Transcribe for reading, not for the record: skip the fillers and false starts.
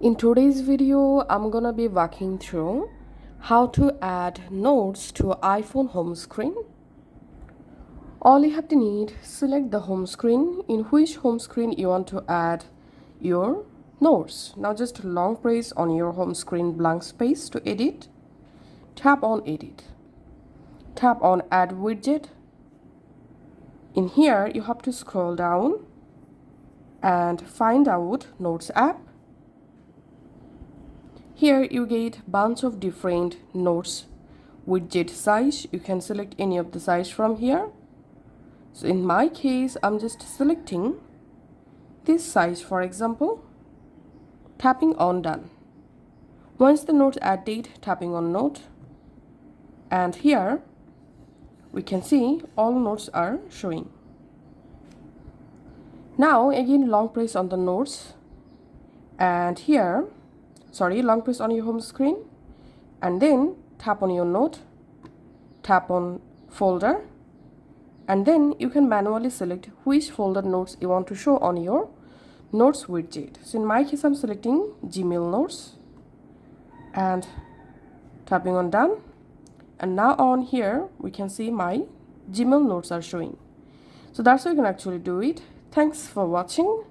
In today's video, I'm gonna be walking through how to add notes to iPhone home screen. All you have to need, select the home screen, in which home screen you want to add your notes. Now just long press on your home screen blank space to edit. Tap on edit. Tap on add widget. In here, you have to scroll down and find out Notes app. Here you get bunch of different notes widget size. You can select any of the size from here. So in my case, I'm just selecting this size, for example, tapping on done. Once the note added, tapping on note, and here we can see all notes are showing. Now again long press on the notes, and here long press on your home screen, and then tap on your note, tap on folder, and then you can manually select which folder notes you want to show on your notes widget. So in my case, I'm selecting Gmail notes and tapping on done, and now on here we can see my Gmail notes are showing. So that's how you can actually do it. Thanks for watching.